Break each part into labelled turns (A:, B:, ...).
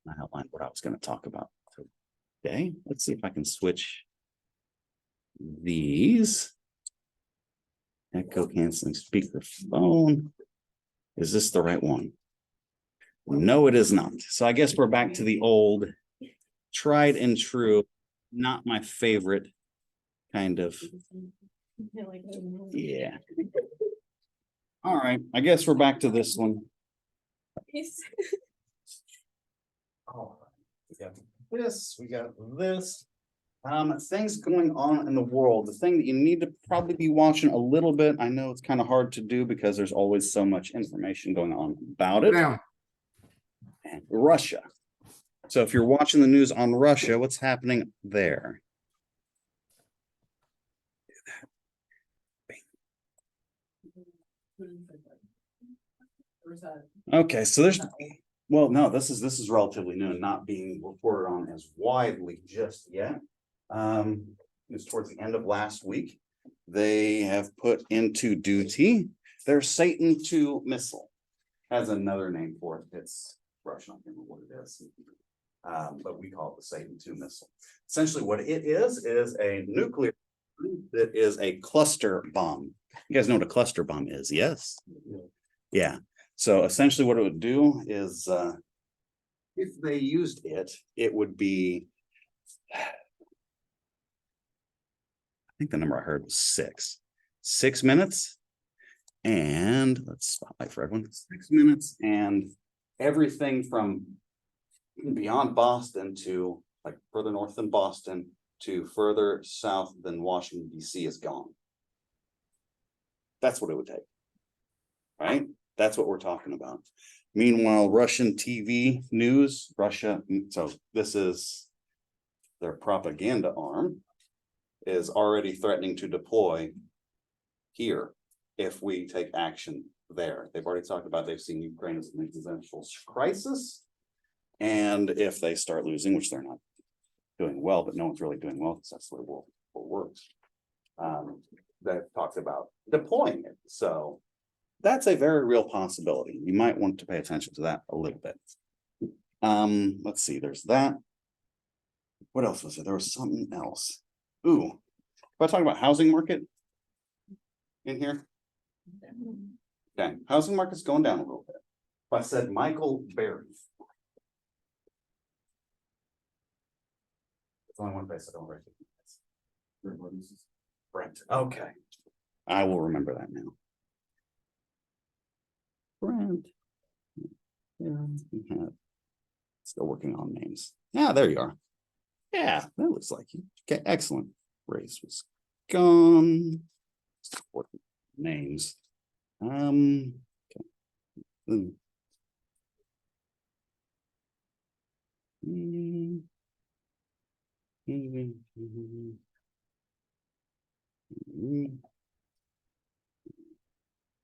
A: I outlined what I was going to talk about today. Let's see if I can switch these. Echo canceling speakerphone. Is this the right one? No, it is not. So I guess we're back to the old, tried and true, not my favorite kind of. Yeah. All right. I guess we're back to this one. All right. We got this. We got this. Things going on in the world. The thing that you need to probably be watching a little bit. I know it's kind of hard to do because there's always so much information going on about it.
B: Down.
A: And Russia. So if you're watching the news on Russia, what's happening there? Okay, so there's well, no, this is relatively new and not being reported on as widely just yet. It's towards the end of last week. They have put into duty their Satan II missile. Has another name for it. It's Russian, I can't remember what it is. But we call it the Satan II missile. Essentially, what it is a nuclear that is a cluster bomb. You guys know what a cluster bomb is, yes? Yeah. So essentially what it would do is if they used it, it would be, I think the number I heard was 6 minutes. And let's spotlight for everyone. 6 minutes and everything from beyond Boston to like further north than Boston to further south than Washington, D.C. is gone. That's what it would take. Right? That's what we're talking about. Meanwhile, Russian TV news, Russia, so this is their propaganda arm, is already threatening to deploy here if we take action there. They've already talked about they've seen Ukraine as an existential crisis. And if they start losing, which they're not doing well, but no one's really doing well because that's the way the world works. That talks about deploying it. So that's a very real possibility. You might want to pay attention to that a little bit. Let's see, there's that. What else was there? There was something else. Ooh, if I talk about housing market in here. Okay, housing market's going down a little bit. If I said Michael Berry. It's only one place I don't recognize. Brent. Okay. I will remember that now. Brent. Yeah. Still working on names. Yeah, there you are. Yeah, that looks like you. Okay, excellent. Race was gone. Working names. Okay.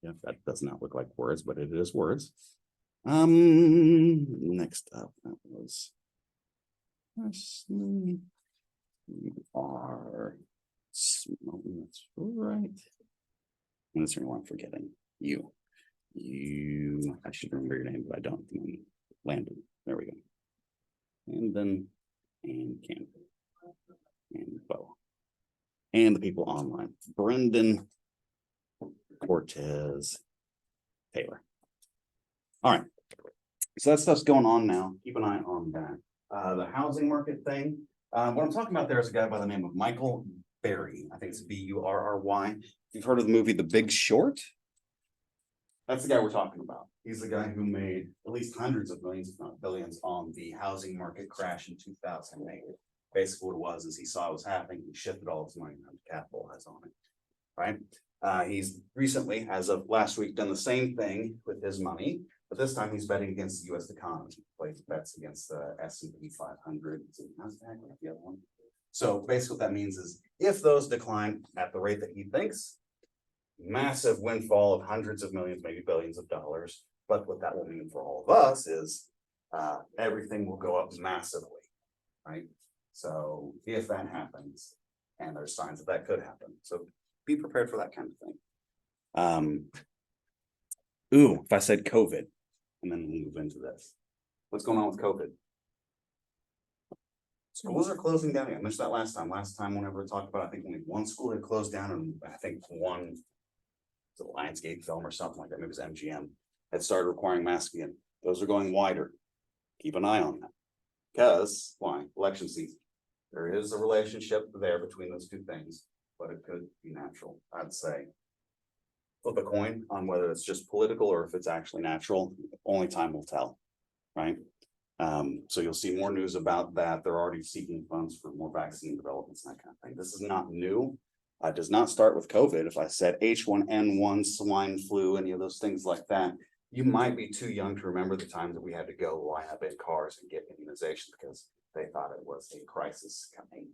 A: Yeah, that does not look like words, but it is words. Next up, that was Ashley. You are smoking, that's right. And that's the one I'm forgetting. You, I should remember your name, but I don't. Landon, there we go. And then, and Campbell, and Bo, and the people online. Brendan, Cortez, Taylor. All right. So that stuff's going on now. Keep an eye on that. The housing market thing. What I'm talking about there is a guy by the name of Michael Berry. I think it's Burry. If you've heard of the movie The Big Short, that's the guy we're talking about. He's the guy who made at least hundreds of millions, if not billions, on the housing market crash in 2008. Basically what it was is he saw what was happening. He shifted all his money to capitalize on it. Right? He's recently, as of last week, done the same thing with his money, but this time he's betting against the U.S. economy. He plays bets against the S&P 500, the other one. So basically what that means is if those decline at the rate that he thinks, massive windfall of hundreds of millions, maybe billions of dollars. But what that will mean for all of us is everything will go up massively, right? So if that happens, and there's signs that that could happen. So be prepared for that kind of thing. If I said COVID, and then we move into this. What's going on with COVID? Schools are closing down. I mentioned that last time. Last time, whenever we talked about, I think only one school had closed down, and I think one, the Lionsgate film or something like that, maybe it was MGM, had started requiring masks again. Those are going wider. Keep an eye on that. Because why? Election season. There is a relationship there between those two things, but it could be natural. I'd say flip a coin on whether it's just political or if it's actually natural. Only time will tell, right? So you'll see more news about that. They're already seeking funds for more vaccine developments and that kind of thing. This is not new. It does not start with COVID. If I said H1N1, swine flu, any of those things like that, you might be too young to remember the time that we had to go line up in cars and get immunization because they thought it was a crisis coming.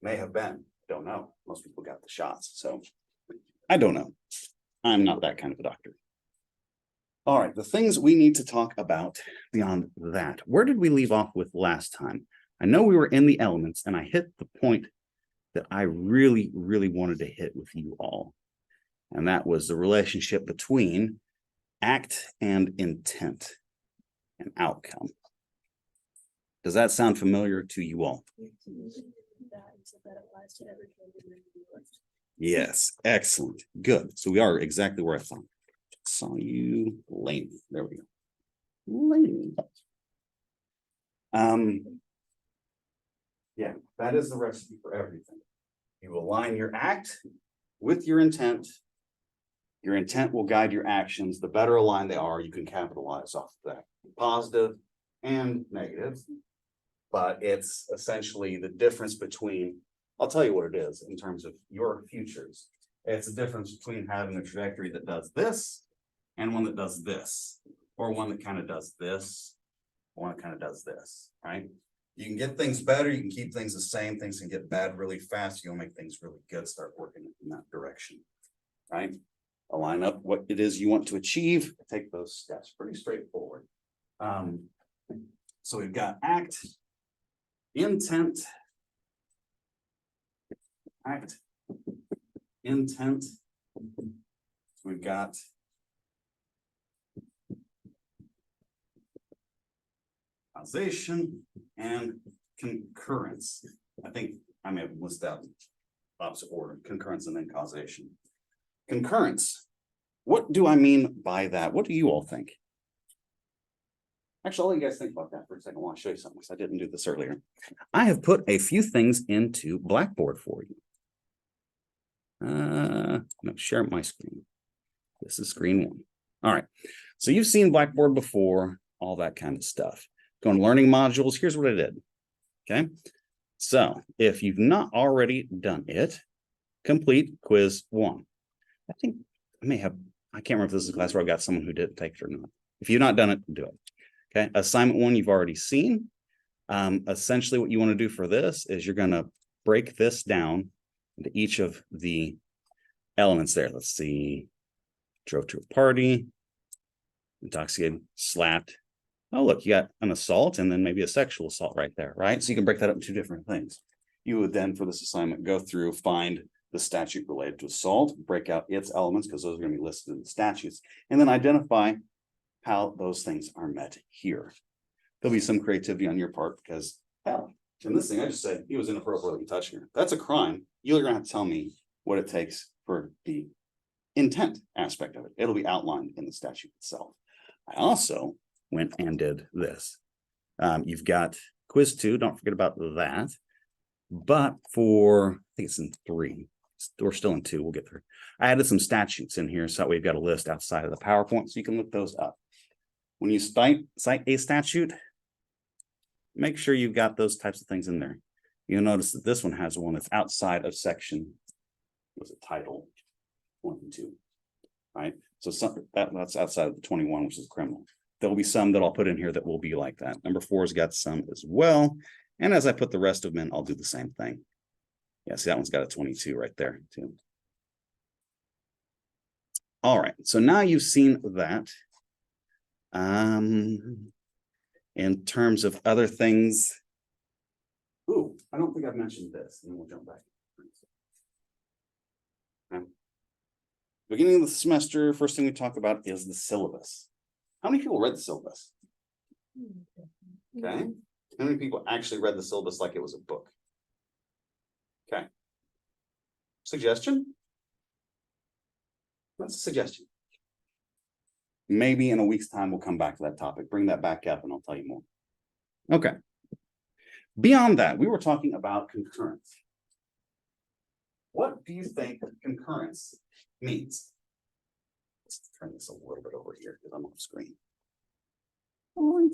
A: May have been, don't know. Most people got the shots, so I don't know. I'm not that kind of a doctor. All right, the things we need to talk about beyond that. Where did we leave off with last time? I know we were in the elements and I hit the point that I really, really wanted to hit with you all. And that was the relationship between act and intent and outcome. Does that sound familiar to you all? Yes, excellent. Good. So we are exactly where I thought. Saw you, Lane. There we go. Lane. Yeah, that is the recipe for everything. You align your act with your intent. Your intent will guide your actions. The better aligned they are, you can capitalize off of that. Positive and negative. But it's essentially the difference between, I'll tell you what it is in terms of your futures. It's the difference between having a trajectory that does this and one that does this, or one that kind of does this, or one that kind of does this, right? You can get things better, you can keep things the same, things can get bad really fast, you'll make things really good, start working in that direction, right? Align up what it is you want to achieve, take those steps, pretty straightforward. So we've got act, intent, act, intent. We've got causation and concurrence. I think I may have listed out opposite order, concurrence and then causation. Concurrence. What do I mean by that? What do you all think? Actually, I'll let you guys think about that for a second. I want to show you something because I didn't do this earlier. I have put a few things into Blackboard for you. No, share my screen. This is screen one. All right. So you've seen Blackboard before, all that kind of stuff. Going to learning modules. Here's what I did. Okay. So if you've not already done it, complete quiz 1. I think I may have, I can't remember if this is a class where I've got someone who didn't take it or not. If you've not done it, do it. Okay. Assignment 1, you've already seen. Essentially what you want to do for this is you're going to break this down into each of the elements there. Let's see. Drove to a party, intoxicated, slapped. Oh, look, you got an assault and then maybe a sexual assault right there, right? So you can break that up into 2 different things. You would then, for this assignment, go through, find the statute related to assault, break out its elements because those are going to be listed in the statutes, and then identify how those things are met here. There'll be some creativity on your part because, hell, in this thing, I just said he was inappropriately touching her. That's a crime. You're going to have to tell me what it takes for the intent aspect of it. It'll be outlined in the statute itself. I also went and did this. You've got quiz 2. Don't forget about that. But for, I think it's in 3. We're still in 2. We'll get through. I added some statutes in here so that we've got a list outside of the PowerPoint so you can look those up. When you cite a statute, make sure you've got those types of things in there. You'll notice that this one has one that's outside of section, what's it, title 1 and 2, right? So that's outside of the 21, which is criminal. There'll be some that I'll put in here that will be like that. Number 4's got some as well. And as I put the rest of them in, I'll do the same thing. Yeah, see, that one's got a 22 right there too. All right, so now you've seen that. In terms of other things. Ooh, I don't think I've mentioned this, and then we'll jump back. Beginning of the semester, first thing we talk about is the syllabus. How many people read the syllabus? Okay. How many people actually read the syllabus like it was a book? Okay. Suggestion? What's a suggestion? Maybe in a week's time, we'll come back to that topic. Bring that back up and I'll tell you more. Okay. Beyond that, we were talking about concurrence. What do you think concurrence means? Let's turn this a little bit over here because I'm off screen. All right.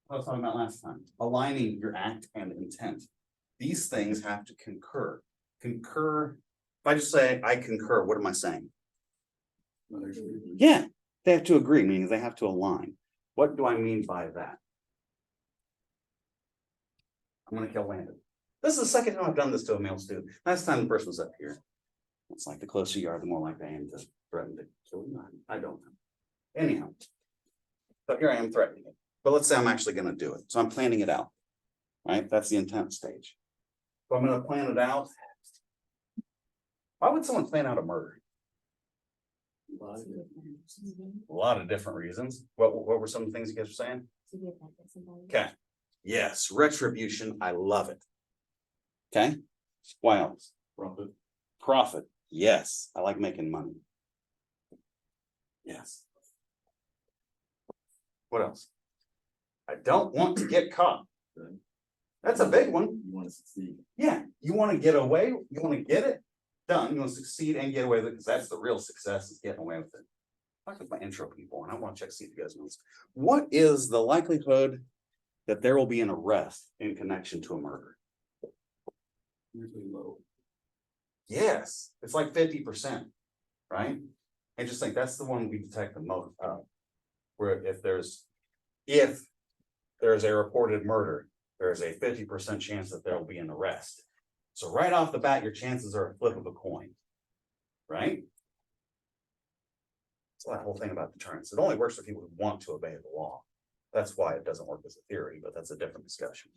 A: I was talking about last time, aligning your act and intent. These things have to concur. Concur. If I just say I concur, what am I saying? Yeah, they have to agree, meaning they have to align. What do I mean by that? I'm going to kill Landon. This is the second time I've done this to a male student. Last time the person was up here. It's like the closer you are, the more likely I am to threaten to kill you. I don't know. Anyhow, so here I am threatening it. But let's say I'm actually going to do it. So I'm planning it out. Right? That's the intent stage. So I'm going to plan it out. Why would someone plan out a murder? A lot of different reasons. What were some of the things you guys were saying? Okay. Yes, retribution. I love it. Okay. Why else? Profit. Profit. Yes, I like making money. Yes. What else? I don't want to get caught. That's a big one. You want to succeed. Yeah, you want to get away. You want to get it done. You want to succeed and get away with it because that's the real success is getting away with it. I like my intro people, and I want to check see if you guys know this. What is the likelihood that there will be an arrest in connection to a murder? Usually low. Yes, it's like 50%, right? And just think that's the one we detect the most of. Where if there's a reported murder, there's a 50% chance that there will be an arrest. So right off the bat, your chances are a flip of a coin, right? So that whole thing about deterrence, it only works for people who want to obey the law. That's why it doesn't work as a theory, but that's a different discussion.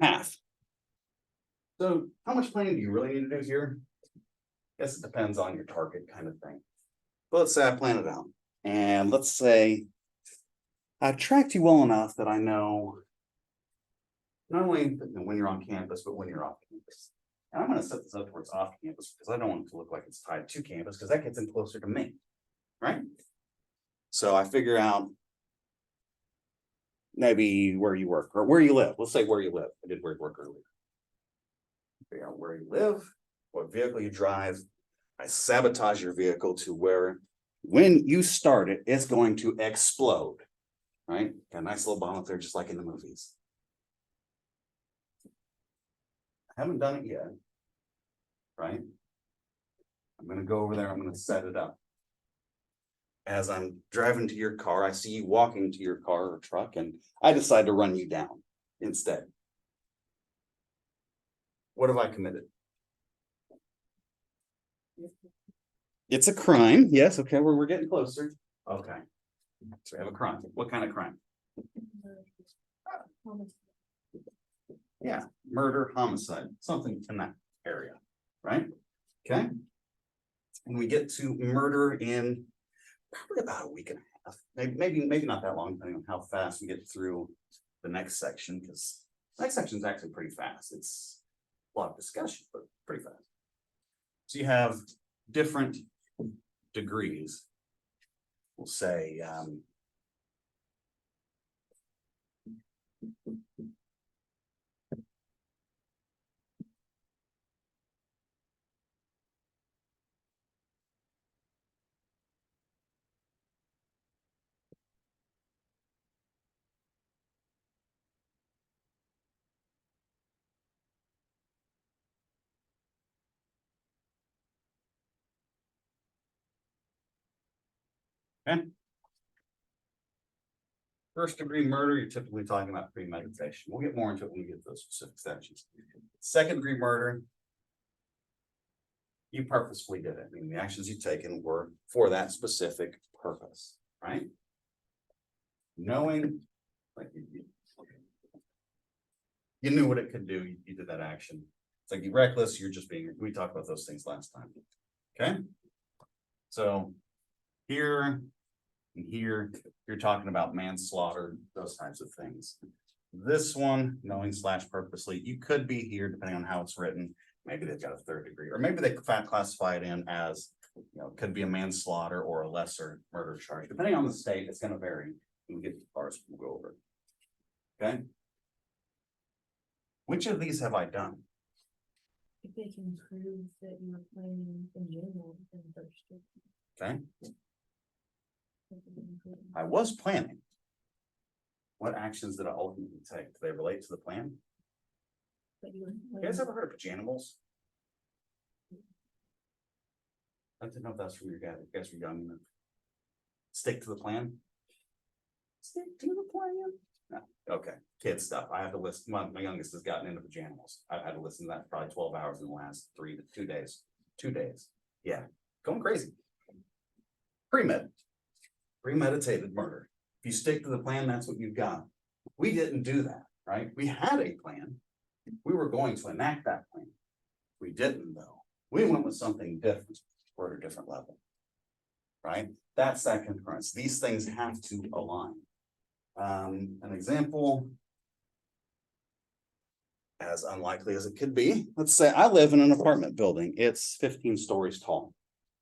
A: Half. So how much planning do you really need to do here? I guess it depends on your target kind of thing. But let's say I plan it out. And let's say I've tracked you well enough that I know not only when you're on campus, but when you're off campus. And I'm going to set this up where it's off campus because I don't want it to look like it's tied to campus because that gets in closer to me, right? So I figure out maybe where you work or where you live. Let's say where you live. I did where you work earlier. Figure out where you live, what vehicle you drive. I sabotage your vehicle to where when you start it, it's going to explode, right? Got a nice little bomb up there, just like in the movies. I haven't done it yet, right? I'm going to go over there. I'm going to set it up. As I'm driving to your car, I see you walking to your car or truck, and I decide to run you down instead. What have I committed? It's a crime. Yes. Okay. We're getting closer. Okay. So we have a crime. What kind of crime? Yeah. Murder, homicide, something in that area. Right. Okay. And we get to murder in probably about a week and a half. Maybe not that long, depending on how fast we get through the next section, because the next section is actually pretty fast. It's a lot of discussion, but pretty fast. So you have different degrees. We'll say okay. First degree murder, you're typically talking about premeditation. We'll get more into it when we get to those specific sections. Second degree murder, you purposefully did it. I mean, the actions you've taken were for that specific purpose, right? Knowing, like you knew what it could do, you did that action. It's like you're reckless, you're just being, we talked about those things last time. Okay. So Here and here, you're talking about manslaughter, those types of things. This one, knowing / purposely, you could be here depending on how it's written. Maybe they've got a 3rd degree, or maybe they classify it in as, you know, could be a manslaughter or a lesser murder charge. Depending on the state, it's gonna vary. When we get to bars, we'll go over it. Okay. Which of these have I done?
B: If they can prove that you were planning in general, then first.
A: Okay, I was planning. What actions did I ultimately take? Do they relate to the plan?
B: But you
A: You guys ever heard of Janimals? I didn't know if that's from your guys. You guys were young enough. Stick to the plan. Stick to the plan. No, okay, kid stuff. I have to listen. My youngest has gotten into the Janimals. I've had to listen to that for probably 12 hours in the last 2 days. 2 days. Yeah, going crazy. Premeditated murder. If you stick to the plan, that's what you've got. We didn't do that, right? We had a plan. We were going to enact that plan. We didn't, though. We went with something different. We're at a different level, right? That's that concurrence. These things have to align. An example, as unlikely as it could be, let's say I live in an apartment building. It's 15 stories tall.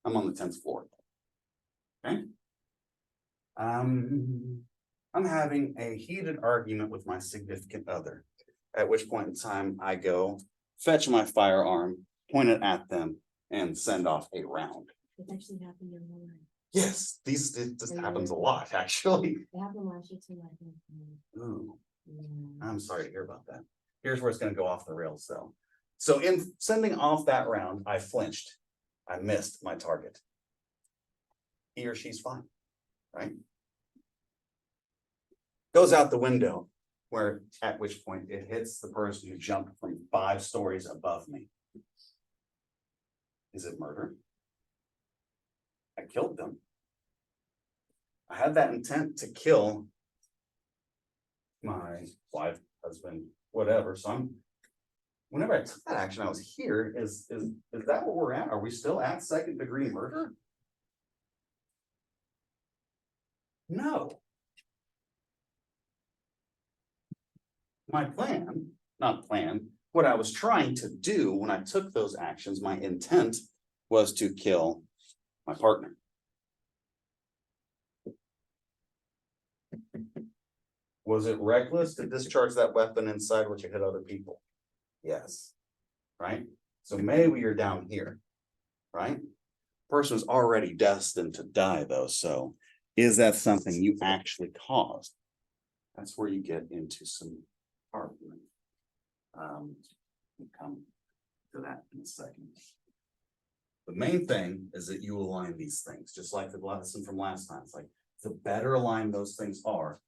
A: I'm on the 10th floor. Okay. I'm having a heated argument with my significant other, at which point in time I go fetch my firearm, point it at them, and send off a round.
B: It actually happened in my life.
A: Yes, this happens a lot, actually.
B: It happened last year too, I think.
A: Ooh,
B: Yeah.
A: I'm sorry to hear about that. Here's where it's gonna go off the rails, though. So in sending off that round, I flinched. I missed my target. He or she's fine, right? Goes out the window, where at which point it hits the person who jumped from 5 stories above me. Is it murder? I killed them. I had that intent to kill my wife, husband, whatever. So whenever I took that action, I was here. Is that what we're at? Are we still at 2nd degree murder? No. My plan, not plan, what I was trying to do when I took those actions, my intent was to kill my partner. Was it reckless to discharge that weapon inside which it hit other people? Yes. Right? So maybe you're down here, right? Person was already destined to die though, so is that something you actually caused? That's where you get into some argument. We'll come to that in a second. The main thing is that you align these things, just like the lesson from last time. It's like the better aligned those things are,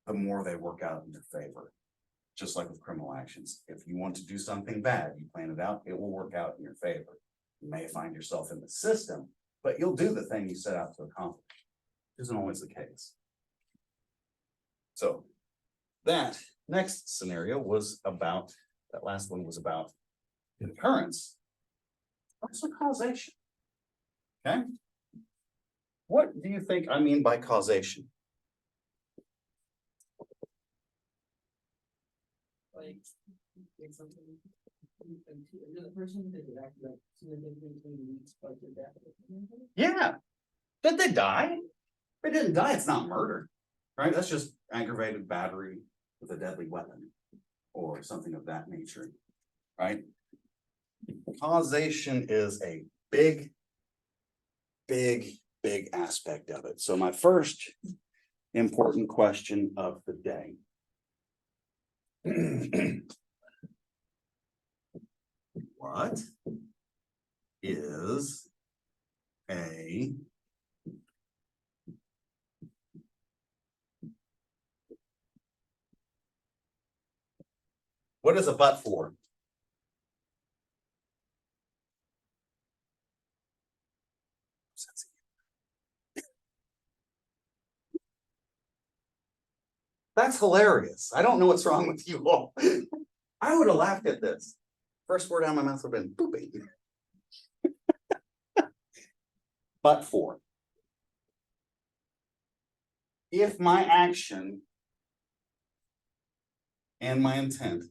A: the more they work out in your favor. Just like with criminal actions. If you want to do something bad, you plan it out, it will work out in your favor. You may find yourself in the system, but you'll do the thing you set out to accomplish. Isn't always the case. So that next scenario was about, that last one was about concurrence. Also causation. Okay. What do you think I mean by causation?
C: Like, it's something. The person that acted like significantly leads to death.
A: Yeah. Did they die? If they didn't die, it's not murder, right? That's just aggravated battery with a deadly weapon or something of that nature, right? Causation is a big aspect of it. So my first important question of the day. What is a but for? That's hilarious. I don't know what's wrong with you all. I would have laughed at this. First word out of my mouth would have been pooping. but for. If my action and my intent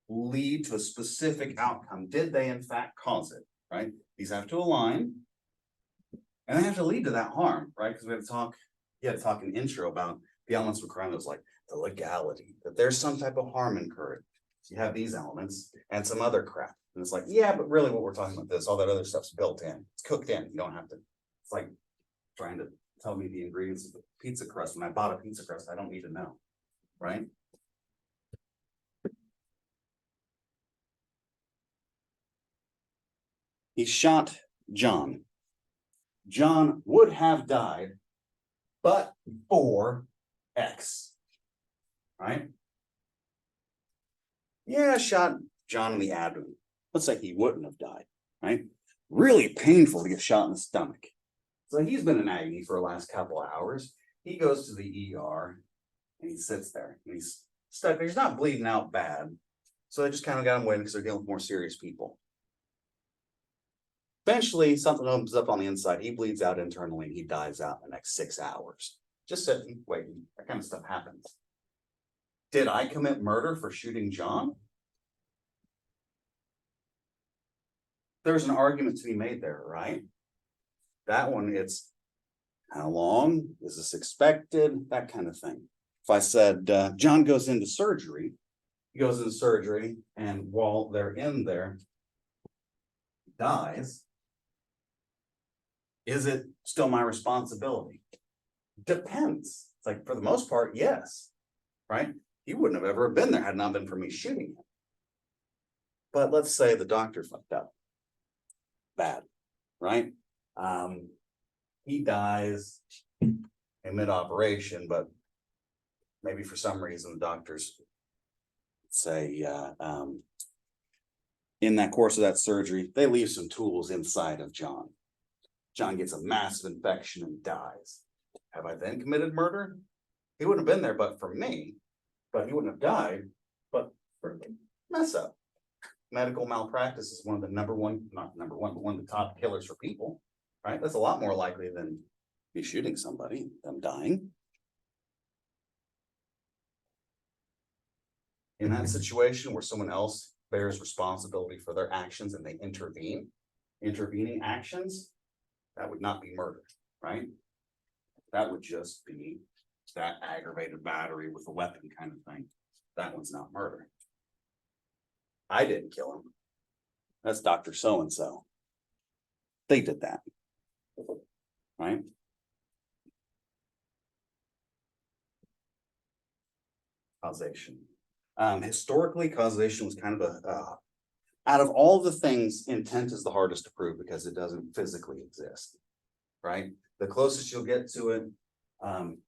A: lead to a specific outcome, did they in fact cause it, right? These have to align. And they have to lead to that harm, right? Because we had to talk, you had to talk in intro about the elements of crime that was like the legality, that there's some type of harm incurred. So you have these elements and some other crap. And it's like, yeah, but really what we're talking about this, all that other stuff's built in, it's cooked in. You don't have to, it's like trying to tell me the ingredients of the pizza crust. When I bought a pizza crust, I don't need to know, right? He shot John. John would have died, but for X, right? Yeah, shot John in the abdomen. Let's say he wouldn't have died, right? Really painful to get shot in the stomach. So he's been in agony for the last couple of hours. He goes to the ER and he sits there and he's stuck there. He's not bleeding out bad. So they just kind of got him waiting because they're dealing with more serious people. Eventually, something opens up on the inside. He bleeds out internally and he dies out in the next 6 hours. Just sitting, waiting. That kind of stuff happens. Did I commit murder for shooting John? There's an argument to be made there, right? That one, it's how long is this expected? That kind of thing. If I said John goes into surgery, he goes into surgery, and while they're in there, dies. Is it still my responsibility? Depends. It's like for the most part, yes. Right? He wouldn't have ever been there had it not been for me shooting him. But let's say the doctor fucked up. Bad, right? He dies in mid-operation, but maybe for some reason the doctors say in that course of that surgery, they leave some tools inside of John. John gets a massive infection and dies. Have I then committed murder? He wouldn't have been there but for me, but he wouldn't have died, but for the mess up. Medical malpractice is one of the not number one, but one of the top killers for people, right? That's a lot more likely than me shooting somebody, them dying. In that situation where someone else bears responsibility for their actions and they intervening actions, that would not be murder, right? That would just be that aggravated battery with a weapon kind of thing. That one's not murder. I didn't kill him. That's Dr. So-and-so. They did that. Right? Causation. Historically, causation was kind of out of all the things, intent is the hardest to prove because it doesn't physically exist. Right? The closest you'll get to it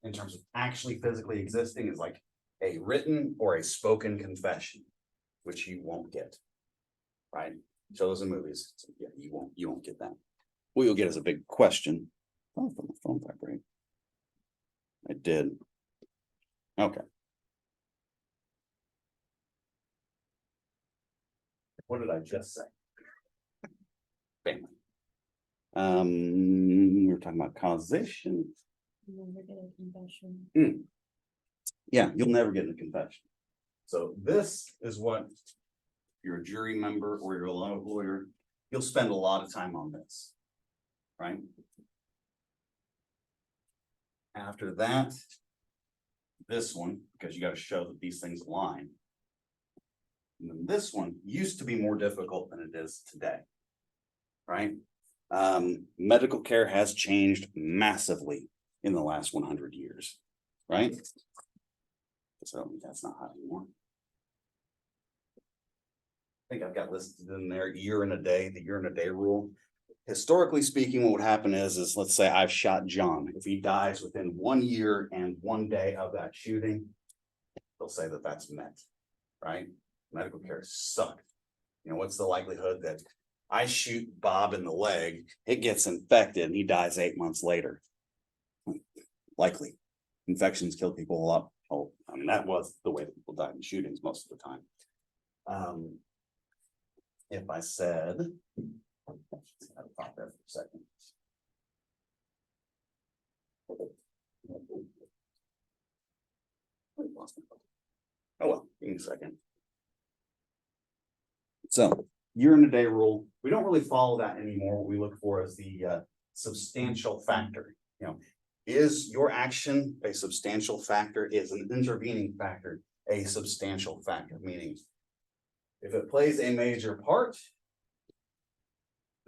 A: in terms of actually physically existing is like a written or a spoken confession, which you won't get. Right? Show those in movies. So, yeah, you won't get that. What you'll get is a big question. Oh, my phone vibrate. I did. Okay. What did I just say? Family. We were talking about causation.
B: You'll never get a confession.
A: Yeah, you'll never get a confession. So this is what, if you're a jury member or you're a lawyer, you'll spend a lot of time on this, right? After that, this one, because you got to show that these things align. And then this one used to be more difficult than it is today, right? Medical care has changed massively in the last 100 years, right? So that's not hot anymore. I think I've got listed in there year and a day, the year and a day rule. Historically speaking, what would happen is let's say I've shot John. If he dies within 1 year and 1 day of that shooting, they'll say that that's met, right? Medical care sucked. You know, what's the likelihood that I shoot Bob in the leg, it gets infected and he dies 8 months later? Likely. Infections kill people a lot. Oh, I mean, that was the way that people died in shootings most of the time. If I said, I'll pop there for a second. Give me a second. So year in a day rule, we don't really follow that anymore. What we look for is the substantial factor. You know, is your action a substantial factor? Is an intervening factor a substantial factor? Meaning, if it plays a major part,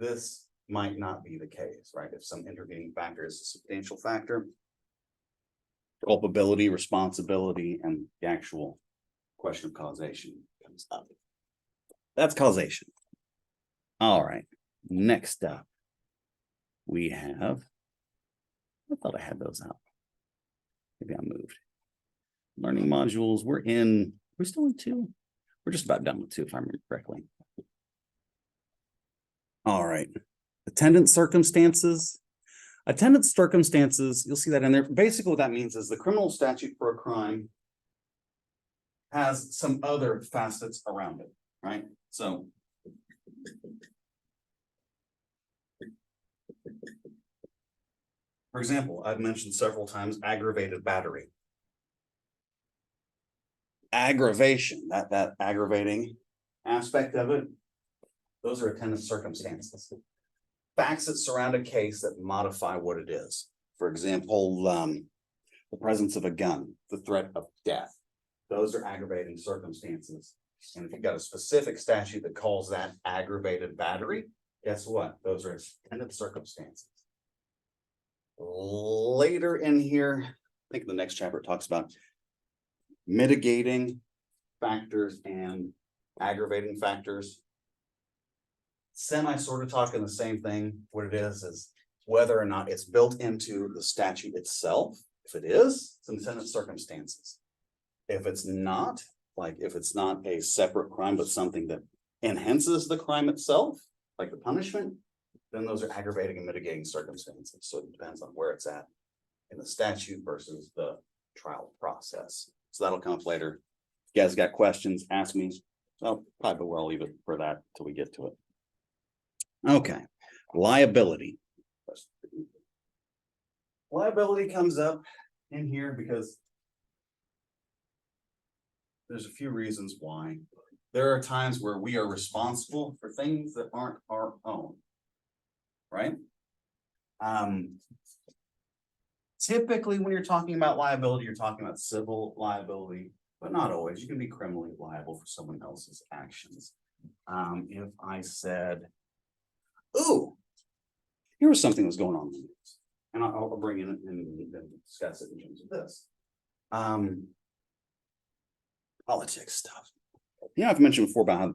A: this might not be the case, right? If some intervening factor is a substantial factor, culpability, responsibility, and the actual question of causation comes up. That's causation. All right, next up, we have, I thought I had those out. Maybe I moved. Learning modules, we're still in 2. We're just about done with 2, if I remember correctly. All right, attendance circumstances. Attendance circumstances, you'll see that in there. Basically, what that means is the criminal statute for a crime has some other facets around it, right? So for example, I've mentioned several times aggravated battery. Aggravation, that aggravating aspect of it, those are attendance circumstances. Facts that surround a case that modify what it is. For example, the presence of a gun, the threat of death. Those are aggravating circumstances. And if you've got a specific statute that calls that aggravated battery, guess what? Those are attendant circumstances. Later in here, I think the next chapter talks about mitigating factors and aggravating factors. Semi sort of talking the same thing. What it is whether or not it's built into the statute itself. If it is, it's attendant circumstances. If it's not, like if it's not a separate crime, but something that enhances the crime itself, like the punishment, then those are aggravating and mitigating circumstances. So it depends on where it's at in the statute versus the trial process. So that'll come up later. If you guys got questions, ask me. So probably we'll leave it for that till we get to it. Okay, liability. Liability comes up in here because there's a few reasons why. There are times where we are responsible for things that aren't our own, right? Typically, when you're talking about liability, you're talking about civil liability, but not always. You can be criminally liable for someone else's actions. If I said, ooh, here was something that's going on in the news, and I'll bring in and discuss it in terms of this. Politics stuff. You know, I've mentioned before about how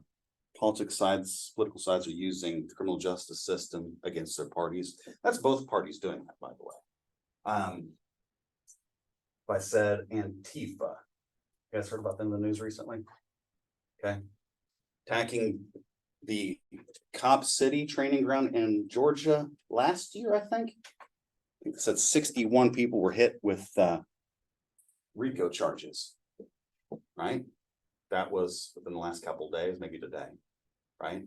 A: political sides are using the criminal justice system against their parties. That's both parties doing that, by the way. If I said Antifa, you guys heard about them in the news recently? Okay. Attacking the Cop City training ground in Georgia last year, I think it said 61 people were hit with RICO charges, right? That was within the last couple of days, maybe today, right?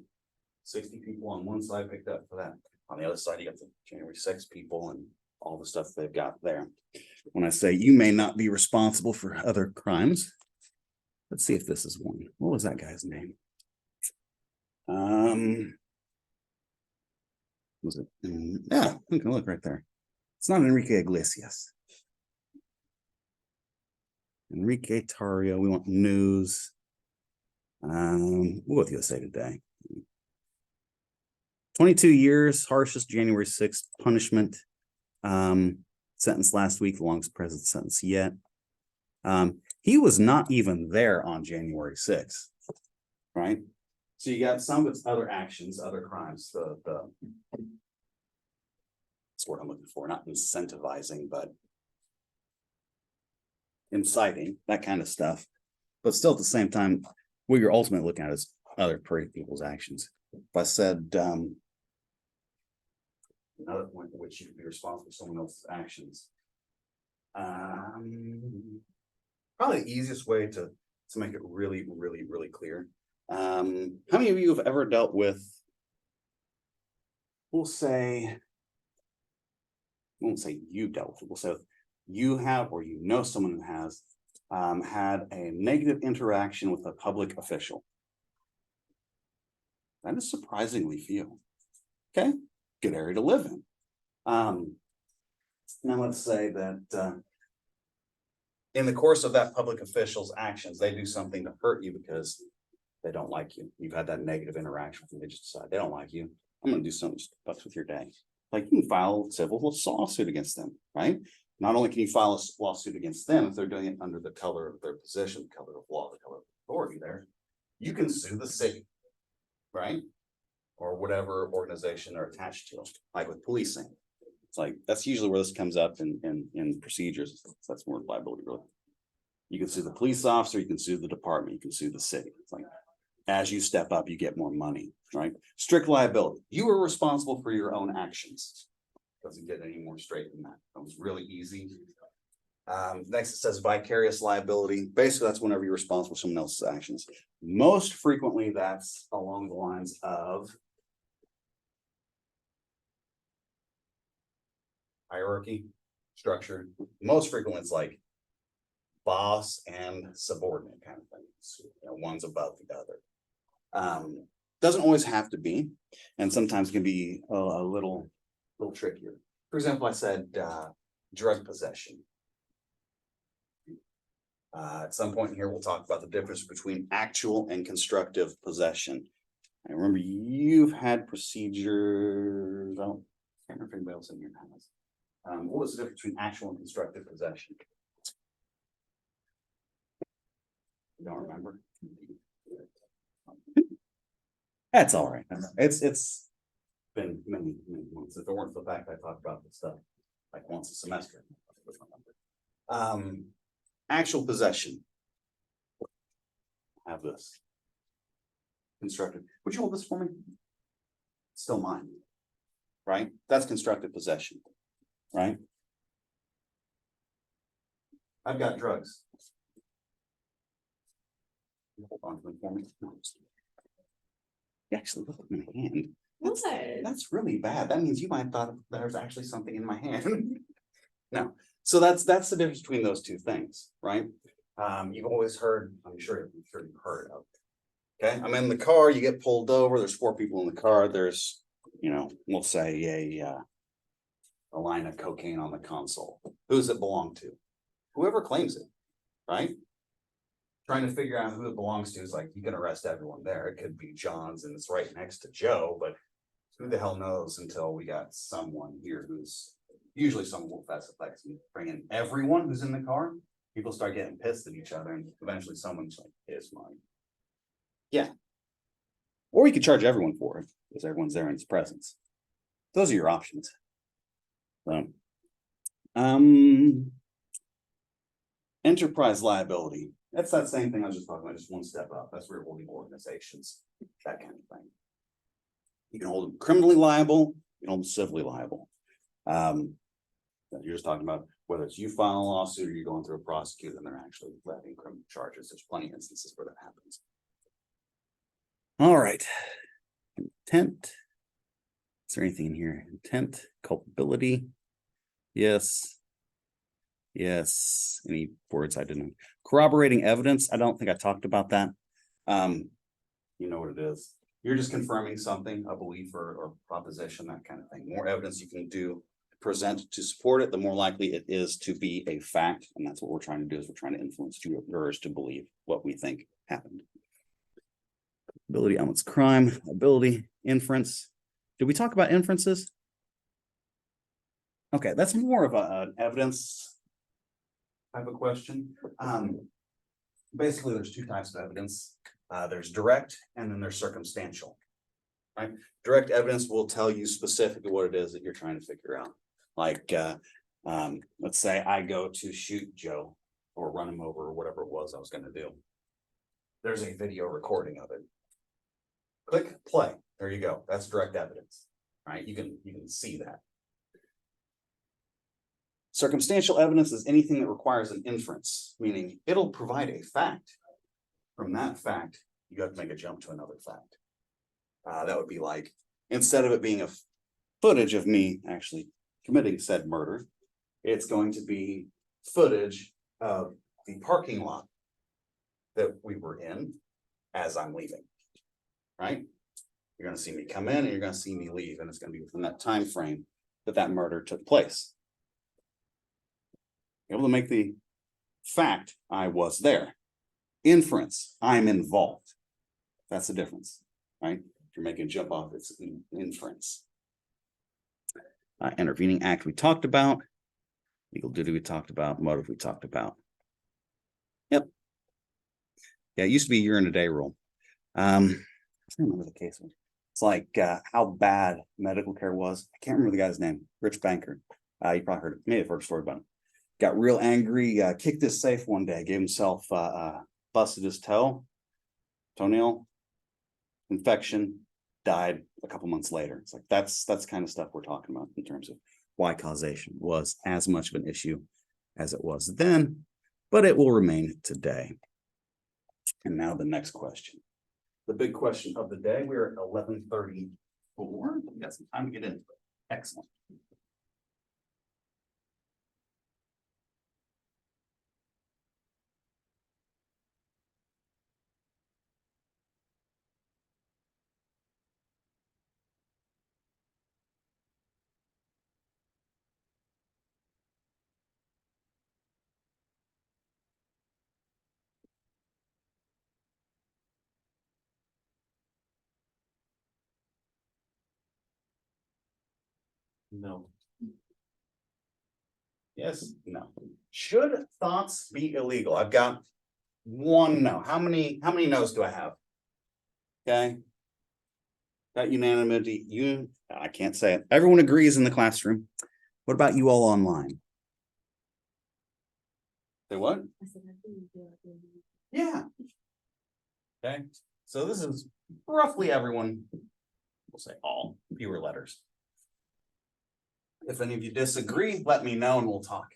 A: 60 people on one side picked up for that. On the other side, you got the January 6 people and all the stuff they've got there. When I say you may not be responsible for other crimes, let's see if this is one. What was that guy's name? Was it? Yeah, we can look right there. It's not Enrique Iglesias. Enrique Tarrio. We want news. We'll go with USA Today. 22 years, harshest January 6th punishment. Sentence last week, the longest president sentence yet. He was not even there on January 6th, right? So you got some of its other actions, other crimes, that's what I'm looking for, not incentivizing, but inciting, that kind of stuff. But still at the same time, what you're ultimately looking at is other people's actions. If I said another point at which you could be responsible for someone else's actions. Probably the easiest way to make it really clear. How many of you have ever dealt with, we'll say, we won't say you dealt with it, we'll say you have, or you know someone who has had a negative interaction with a public official. That is surprisingly few. Okay, good area to live in. Now let's say that in the course of that public official's actions, they do something to hurt you because they don't like you. You've had that negative interaction with them. They just decide they don't like you. I'm gonna do something to fuck with your day. Like you can file a civil lawsuit against them, right? Not only can you file a lawsuit against them if they're doing it under the color of their position, the color of law, the color of authority there, you can sue the city, right? Or whatever organization they're attached to, like with policing. It's like, that's usually where this comes up in procedures. That's more liability, really. You can sue the police officer, you can sue the department, you can sue the city. It's like, as you step up, you get more money, right? Strict liability. You are responsible for your own actions. Doesn't get any more straight than that. That was really easy. Next it says vicarious liability. Basically, that's whenever you're responsible for someone else's actions. Most frequently, that's along the lines of hierarchy, structure. Most frequently, it's like boss and subordinate kind of thing. So, one's above the other. Doesn't always have to be, and sometimes can be a little trickier. For example, I said drug possession. At some point here, we'll talk about the difference between actual and constructive possession. I remember you've had procedures. I can't remember if anybody else in here has. What was the difference between actual and constructive possession? You don't remember? That's all right. It's been many months. If it weren't for the fact I talk about this stuff like once a semester. Actual possession. I have this. Constructive. Would you hold this for me? It's still mine. Right? That's constructive possession. Right? I've got drugs. Hold on to them for me. No, you actually look at my hand.
B: What?
A: That's really bad. That means you might have thought there's actually something in my hand. No. So that's the difference between those two things, right? You've always heard, I'm sure you've heard of. Okay, I'm in the car, you get pulled over, there's 4 people in the car, there's, we'll say a line of cocaine on the console. Who does it belong to? Whoever claims it, right? Trying to figure out who it belongs to is like, you can arrest everyone there. It could be John's and it's right next to Joe, but who the hell knows until we got someone here who's usually someone will fess effects and bring in everyone who's in the car. People start getting pissed at each other and eventually someone's like, it's mine. Yeah. Or you could charge everyone for it because everyone's there in his presence. Those are your options. Enterprise liability. That's that same thing I was just talking about, just one step up. That's where you're holding organizations, that kind of thing. You can hold them criminally liable, you can hold them civilly liable. You're just talking about whether it's you file a lawsuit or you're going through a prosecutor and they're actually levying criminal charges. There's plenty of instances where that happens. All right. Intent. Is there anything in here? Intent, culpability. Yes. Yes. Any words I didn't. Corroborating evidence. I don't think I talked about that. You know what it is. You're just confirming something, a belief or proposition, that kind of thing. More evidence you can do, present to support it, the more likely it is to be a fact. And that's what we're trying to do, is we're trying to influence jurors to believe what we think happened. Ability, elements, crime, ability, inference. Did we talk about inferences? Okay, that's more of an evidence type of question. Basically, there's 2 types of evidence. There's direct and then there's circumstantial. Right? Direct evidence will tell you specifically what it is that you're trying to figure out. Like, let's say I go to shoot Joe or run him over or whatever it was I was going to do. There's a video recording of it. Click play. There you go. That's direct evidence. Right? You can see that. Circumstantial evidence is anything that requires an inference, meaning it'll provide a fact. From that fact, you have to make a jump to another fact. That would be like, instead of it being a footage of me actually committing said murder, it's going to be footage of the parking lot that we were in as I'm leaving. Right? You're gonna see me come in and you're gonna see me leave, and it's gonna be within that time frame that that murder took place. Able to make the fact I was there. Inference, I'm involved. That's the difference, right? If you're making a jump off, it's inference. Intervening act we talked about. Legal duty we talked about. Motive we talked about. Yep. Yeah, it used to be a year and a day rule. I don't remember the case. It's like how bad medical care was. I can't remember the guy's name. Rich banker. You probably heard it. Maybe the first story about it. Got real angry, kicked his safe one day, gave himself busted his toenail infection, died a couple months later. It's like that's kind of stuff we're talking about in terms of why causation was as much of an issue as it was then, but it will remain today. And now the next question. The big question of the day. We're at 11:34. We got some time to get into it. Excellent. No. Yes, no. Should thoughts be illegal? I've got one no. How many no's do I have? Okay. Got unanimity. I can't say it. Everyone agrees in the classroom. What about you all online? Say what?
B: I said, I think you do it.
A: Yeah. Okay, so this is roughly everyone. We'll say all, fewer letters. If any of you disagree, let me know and we'll talk.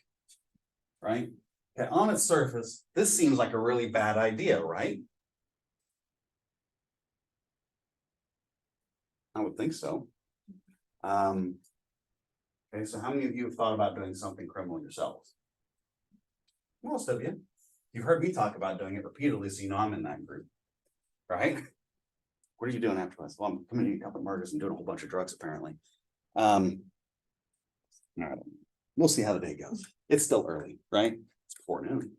A: Right? Okay, on its surface, this seems like a really bad idea, right? I would think so. Okay, so how many of you have thought about doing something criminal yourselves? Most of you. You've heard me talk about doing it repeatedly, so you know I'm in that group. Right? What are you doing afterwards? Well, I'm committing a couple of murders and doing a whole bunch of drugs, apparently. All right. We'll see how the day goes. It's still early, right? It's before noon.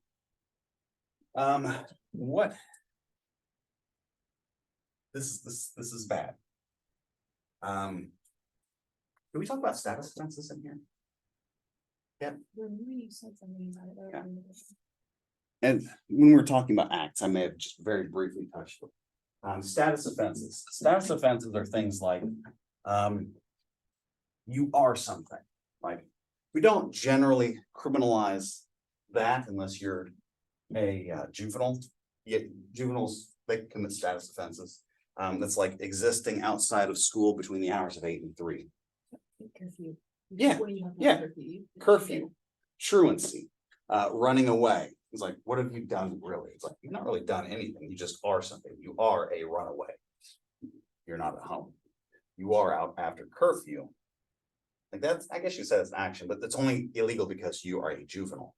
A: What? This is bad. Can we talk about status offenses in here?
B: Remember you said something about it
A: Yeah.
B: earlier.
A: And when we're talking about acts, I may have just very briefly touched it. Status offenses. Status offenses are things like you are something. Like we don't generally criminalize that unless you're a juvenile. Yet juveniles, they commit status offenses. That's like existing outside of school between the hours of 8 and 3.
B: Curfew.
A: Yeah,
B: When you have
A: yeah.
B: curfew.
A: Curfew, truancy, running away. It's like, what have you done really? It's like, you've not really done anything. You just are something. You are a runaway. You're not at home. You are out after curfew. Like that's, I guess you said it's an action, but that's only illegal because you are a juvenile,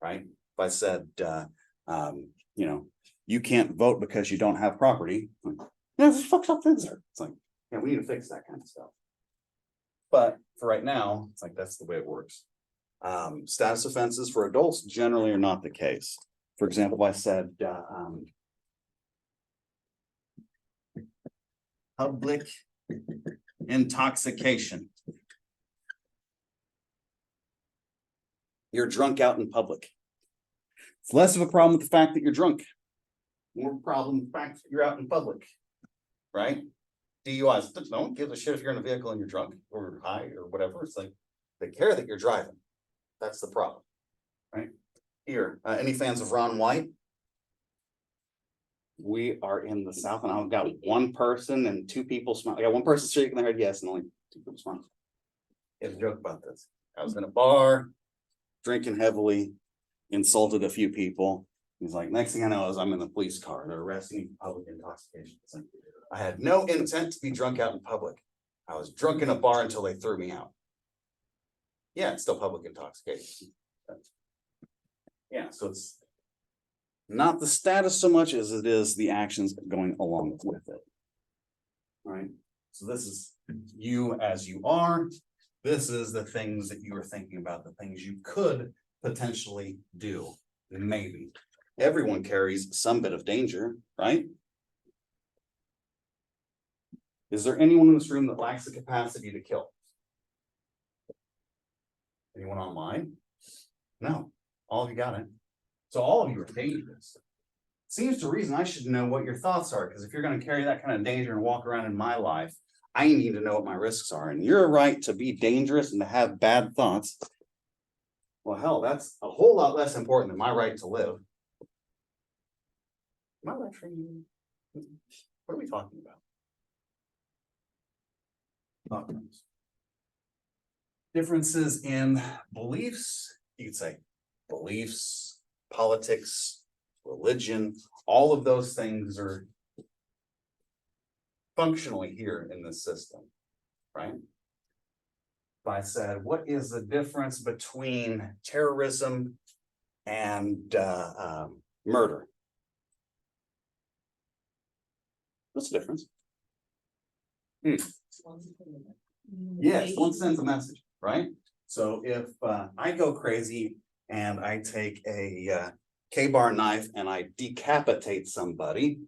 A: right? If I said, you know, you can't vote because you don't have property. Yeah, this fucked up things there. It's like, yeah, we need to fix that kind of stuff. But for right now, it's like, that's the way it works. Status offenses for adults generally are not the case. For example, I said, public intoxication. You're drunk out in public. It's less of a problem with the fact that you're drunk. More problem with the fact that you're out in public, right? DUIs, no one gives a shit if you're in a vehicle and you're drunk or high or whatever. It's like they care that you're driving. That's the problem, right? Here, any fans of Ron White? We are in the South, and I've got one person and 2 people smile. I got one person shaking their head yes, and only 2 people smile. I had a joke about this. I was in a bar, drinking heavily, insulted a few people. He's like, next thing I know is I'm in the police car. They're arresting me for public intoxication. It's like, I had no intent to be drunk out in public. I was drunk in a bar until they threw me out. Yeah, it's still public intoxication. Yeah, so it's Not the status so much as it is the actions going along with it. Right? So this is you as you are. This is the things that you are thinking about, the things you could potentially do. Maybe. Everyone carries some bit of danger, right? Is there anyone in this room that lacks the capacity to kill? Anyone online? No, all of you got it. So all of you are dangerous. Seems to reason I should know what your thoughts are, because if you're going to carry that kind of danger and walk around in my life, I need to know what my risks are. And your right to be dangerous and to have bad thoughts. Well, hell, that's a whole lot less important than my right to live. My right for you. What are we talking about? Differences in beliefs, you could say beliefs, politics, religion, all of those things are functionally here in this system, right? If I said, what is the difference between terrorism and murder? What's the difference? Yes, one sends a message, right? So if I go crazy and I take a K-bar knife and I decapitate somebody,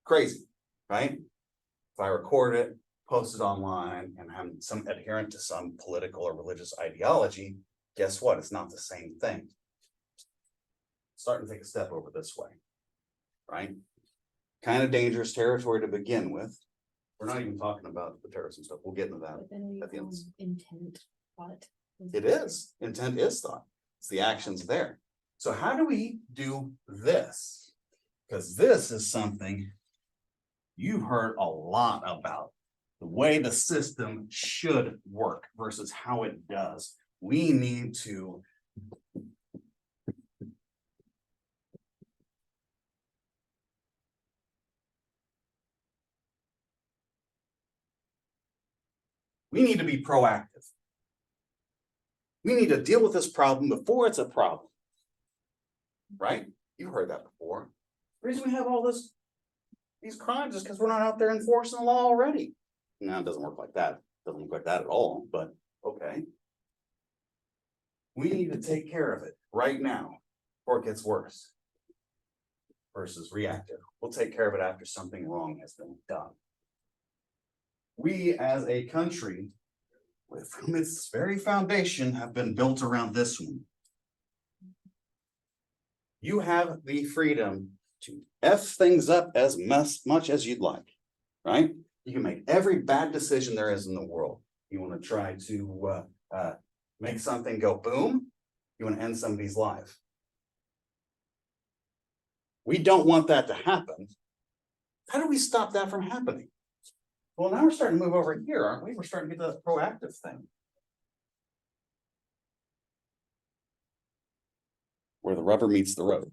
A: crazy, right? If I record it, post it online, and I'm some adherent to some political or religious ideology, guess what? It's not the same thing. Starting to take a step over this way, right? Kind of dangerous territory to begin with. We're not even talking about the terrorism stuff. We'll get into that.
B: But then we
A: at the end.
B: intent, thought.
A: It is. Intent is thought. It's the actions there. So how do we do this? Because this is something you've heard a lot about. The way the system should work versus how it does. We need to be proactive. We need to deal with this problem before it's a problem. Right? You've heard that before. The reason we have all these crimes is because we're not out there enforcing the law already. No, it doesn't work like that. It doesn't work like that at all, but okay. We need to take care of it right now before it gets worse. Versus reactive. We'll take care of it after something wrong has been done. We as a country, from its very foundation, have been built around this one. You have the freedom to F things up as much as you'd like, right? You can make every bad decision there is in the world. You want to try to make something go boom. You want to end somebody's life. We don't want that to happen. How do we stop that from happening? Well, now we're starting to move over here, aren't we? We're starting to get to that proactive thing. Where the rubber meets the road.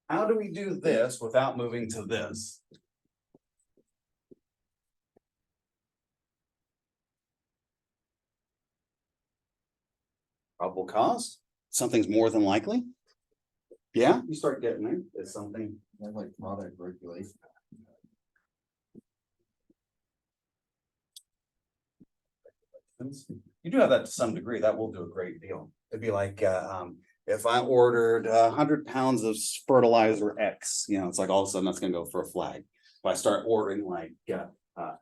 A: How do we do this without moving to this? Probable cause? Something's more than likely? Yeah, you start getting there. It's something.
D: Like product regulation.
A: You do have that to some degree. That will do a great deal. It'd be like if I ordered 100 pounds of fertilizer X, it's like all of a sudden that's going to go for a flag. If I start ordering like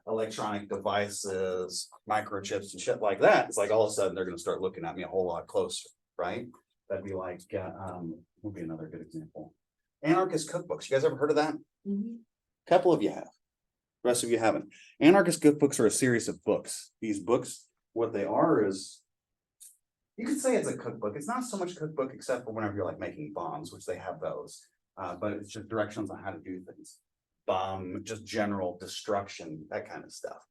A: electronic devices, microchips and shit like that, it's like all of a sudden they're going to start looking at me a whole lot closer, right? That'd be like, would be another good example. Anarchist cookbooks. You guys ever heard of that?
B: Mhm.
A: Couple of you have. The rest of you haven't. Anarchist cookbooks are a series of books. These books, what they are is, you could say it's a cookbook. It's not so much cookbook except for whenever you're like making bombs, which they have those. But it's just directions on how to do things. Just general destruction, that kind of stuff.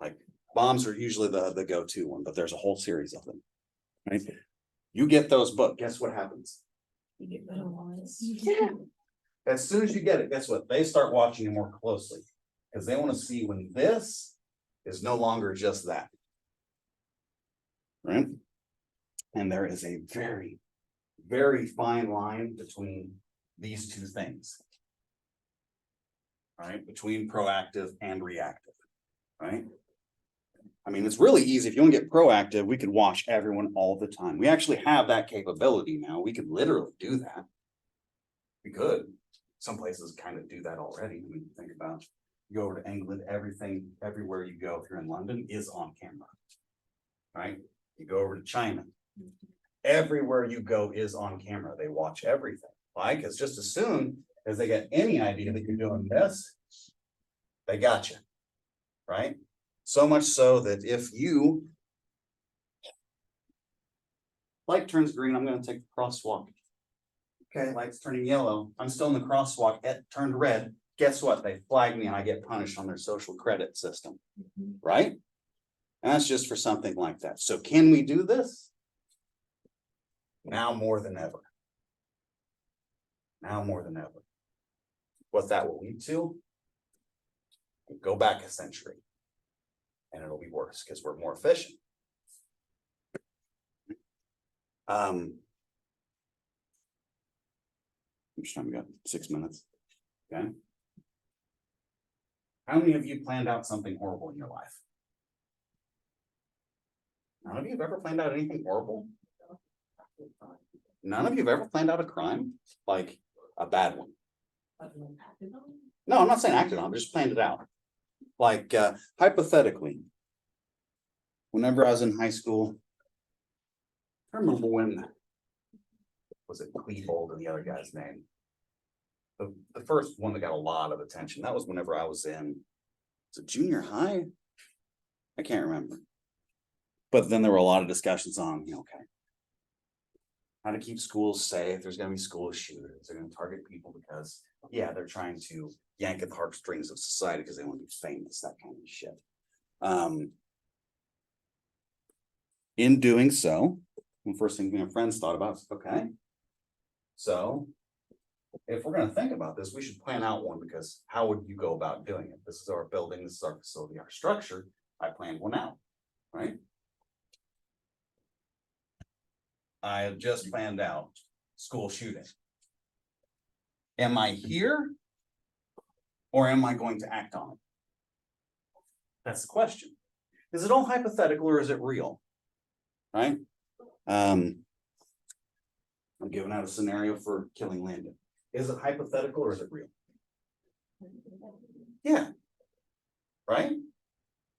A: Like bombs are usually the go-to one, but there's a whole series of them. Right? You get those books, guess what happens?
B: You get better ones.
A: As soon as you get it, guess what? They start watching you more closely because they want to see when this is no longer just that. Right? And there is a very, very fine line between these two things. Right, between proactive and reactive, right? I mean, it's really easy. If you want to get proactive, we could watch everyone all the time. We actually have that capability now. We could literally do that. We could. Some places kind of do that already. When you think about, you go over to England, everything, everywhere you go, if you're in London, is on camera. Right? You go over to China. Everywhere you go is on camera. They watch everything. Why? Because just as soon as they get any idea that you're doing this, they got you. Right? So much so that if you light turns green, I'm going to take the crosswalk. Okay, light's turning yellow. I'm still in the crosswalk. It turned red. Guess what? They flag me and I get punished on their social credit system. Right? And that's just for something like that. So can we do this? Now more than ever. Now more than ever. What that will lead to? Go back a century. And it'll be worse because we're more efficient. How much time we got? 6 minutes. Okay. How many of you planned out something horrible in your life? None of you have ever planned out anything horrible? None of you have ever planned out a crime? Like a bad one? No, I'm not saying acted on, just planned it out. Like hypothetically, whenever I was in high school, I remember when, was it Klebold and the other guy's name? The first one that got a lot of attention, that was whenever I was in, was it junior high? I can't remember. But then there were a lot of discussions on, okay, how to keep schools safe. There's going to be school shooters. They're going to target people because, yeah, they're trying to yank at the heartstrings of society because they want to be famous, that kind of shit. In doing so, the first thing my friends thought about is, okay, so if we're going to think about this, we should plan out one, because how would you go about doing it? This is our building, this is our facility, our structure. I planned one out, right? I have just planned out school shooting. Am I here or am I going to act on it? That's the question. Is it all hypothetical or is it real? Right? I'm giving out a scenario for killing Landon. Is it hypothetical or is it real? Yeah. Right?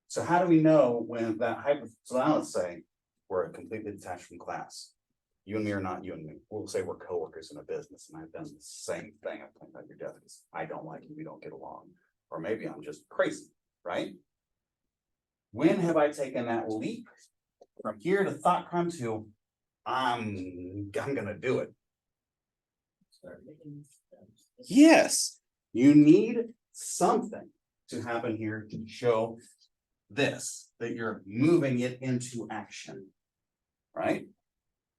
A: So how do we know when that so now let's say we're completely detached from class. You and me are not you and me. We'll say we're coworkers in a business and I've done the same thing. I planned out your death because I don't like you, we don't get along. Or maybe I'm just crazy, right? When have I taken that leap from here to thought crime to I'm gonna do it? Yes, you need something to happen here to show this, that you're moving it into action, right?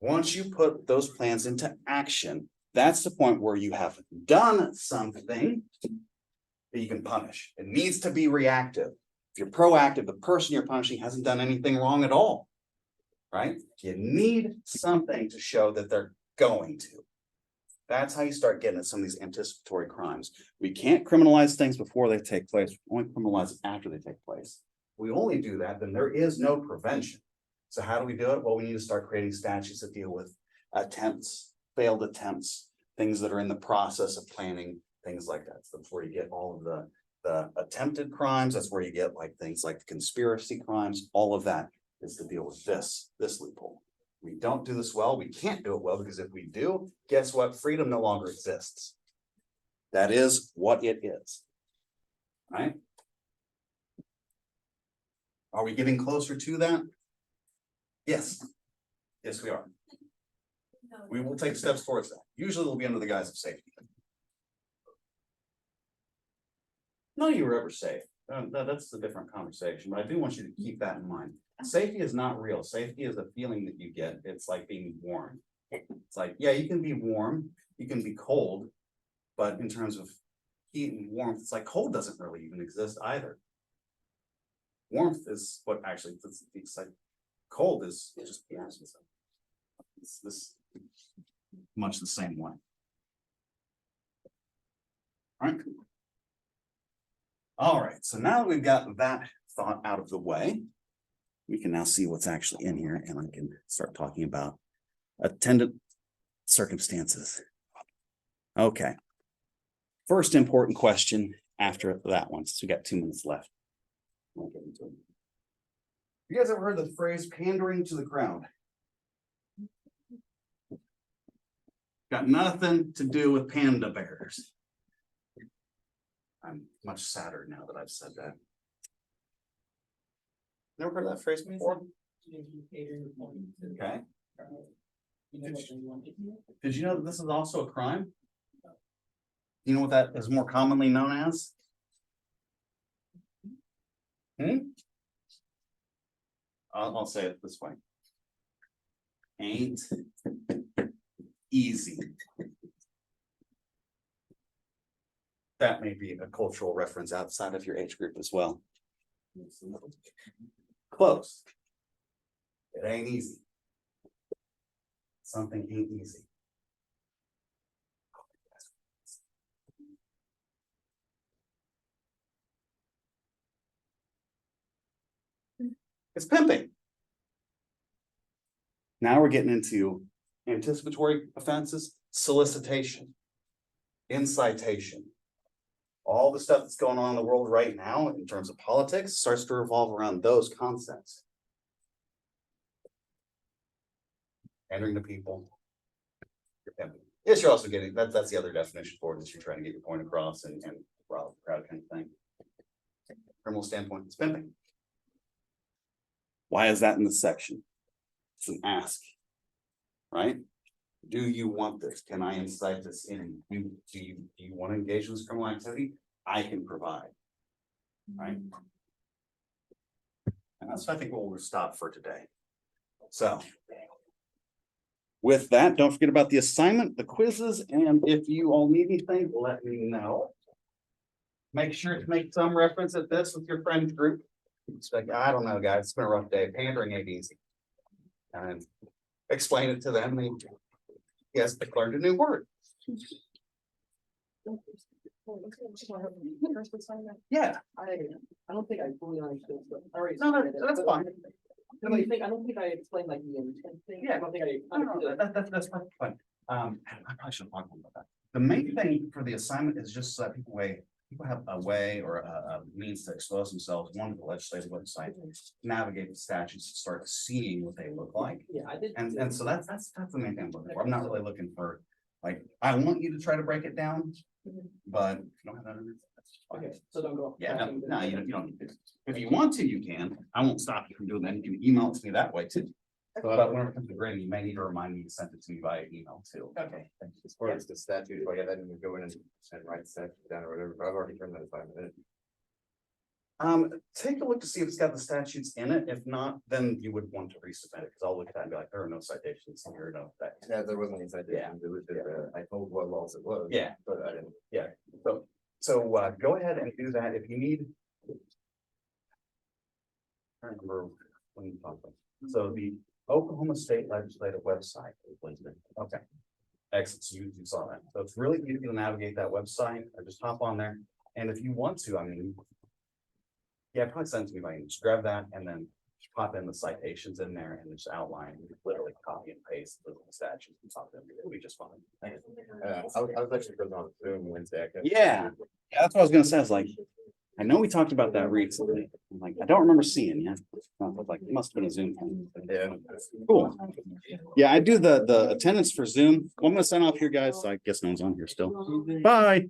A: Once you put those plans into action, that's the point where you have done something that you can punish. It needs to be reactive. If you're proactive, the person you're punishing hasn't done anything wrong at all, right? You need something to show that they're going to. That's how you start getting at some of these anticipatory crimes. We can't criminalize things before they take place. We only criminalize it after they take place. We only do that, then there is no prevention. So how do we do it? Well, we need to start creating statutes that deal with attempts, failed attempts, things that are in the process of planning, things like that. So that's where you get all of the attempted crimes. That's where you get like things like the conspiracy crimes. All of that is to deal with this loophole. We don't do this well. We can't do it well because if we do, guess what? Freedom no longer exists. That is what it is. Right? Are we getting closer to that? Yes. Yes, we are. We will take steps towards that. Usually it'll be under the guise of safety. None of you were ever safe. That's a different conversation, but I do want you to keep that in mind. Safety is not real. Safety is a feeling that you get. It's like being warm. It's like, yeah, you can be warm, you can be cold, but in terms of heat and warmth, it's like cold doesn't really even exist either. Warmth is what actually, it's like cold is just the absence of. It's this much the same way. Alright. Alright, so now that we've got that thought out of the way, we can now see what's actually in here, and I can start talking about attendant circumstances. Okay. First important question after that one, since we got 2 minutes left. I'll get into it. You guys ever heard the phrase pandering to the crowd? Got nothing to do with panda bears. I'm much sadder now that I've said that. Never heard that phrase before? Okay. Did you know that this is also a crime? You know what that is more commonly known as? I'll say it this way. Ain't easy. That may be a cultural reference outside of your age group as well. Close. It ain't easy. Something ain't easy. It's pimping. Now we're getting into anticipatory offenses, solicitation, incitation. All the stuff that's going on in the world right now in terms of politics starts to revolve around those concepts. Pandering to people. You're pimping. Yes, you're also getting, that's the other definition for it, is you're trying to get your point across and rile the crowd kind of thing. Criminal standpoint, it's pimping. Why is that in this section? It's an ask, right? Do you want this? Can I incite this in? Do you want to engage in this criminal activity? I can provide, right? And that's, I think, what we'll stop for today. So with that, don't forget about the assignment, the quizzes, and if you all need anything, let me know. Make sure to make some reference at this with your friend group. It's like, I don't know, guys, it's been a rough day. Pandering ain't easy. And explain it to them. And yes, they learned a new word. Yeah.
C: I don't think I fully understood. All right.
A: No, that's fine.
C: I don't think I explained like the intent thing.
A: Yeah.
C: I don't think I.
A: No, that's fine. I probably should have talked about that. The main thing for the assignment is just so that people have a way or a means to expose themselves, one to the legislative website, navigate the statutes, start seeing what they look like.
C: Yeah, I did.
A: And so that's the main thing I'm looking for. I'm not really looking for, like, I want you to try to break it down, but if you don't have that, that's fine.
C: Okay, so don't go.
A: Yeah, no, you don't need to. If you want to, you can. I won't stop you from doing that. You can email it to me that way too. But whenever it comes to grading, you may need to remind me to send it to me via email too.
C: Okay.
D: As far as the statute, like, I didn't go in and write the statute down or whatever, but I've already turned that assignment in.
A: Take a look to see if it's got the statutes in it. If not, then you would want to resubmit it, because I'll look at that and be like, there are no citations here, no that.
D: Yeah, there wasn't any citations, it was just, I told what laws it was.
A: Yeah.
D: But I didn't.
A: Yeah, so go ahead and do that if you need. I don't remember when you talked about. So the Oklahoma State Legislative website. Okay. Excellent. So you saw that. So it's really easy to navigate that website. Or just hop on there. And if you want to, I mean. Yeah, probably send it to me by email. Just grab that and then just pop in the citations in there and just outline, literally copy and paste the statutes and top them. It'll be just fine.
D: I was actually going on Zoom Wednesday.
A: Yeah. Yeah, that's what I was gonna say. I was like, I know we talked about that recently. I'm like, I don't remember seeing you. I was like, it must have been a Zoom thing.
D: Yeah.
A: Cool. Yeah, I do the attendance for Zoom. Well, I'm gonna sign off here, guys. So I guess no one's on here still. Bye.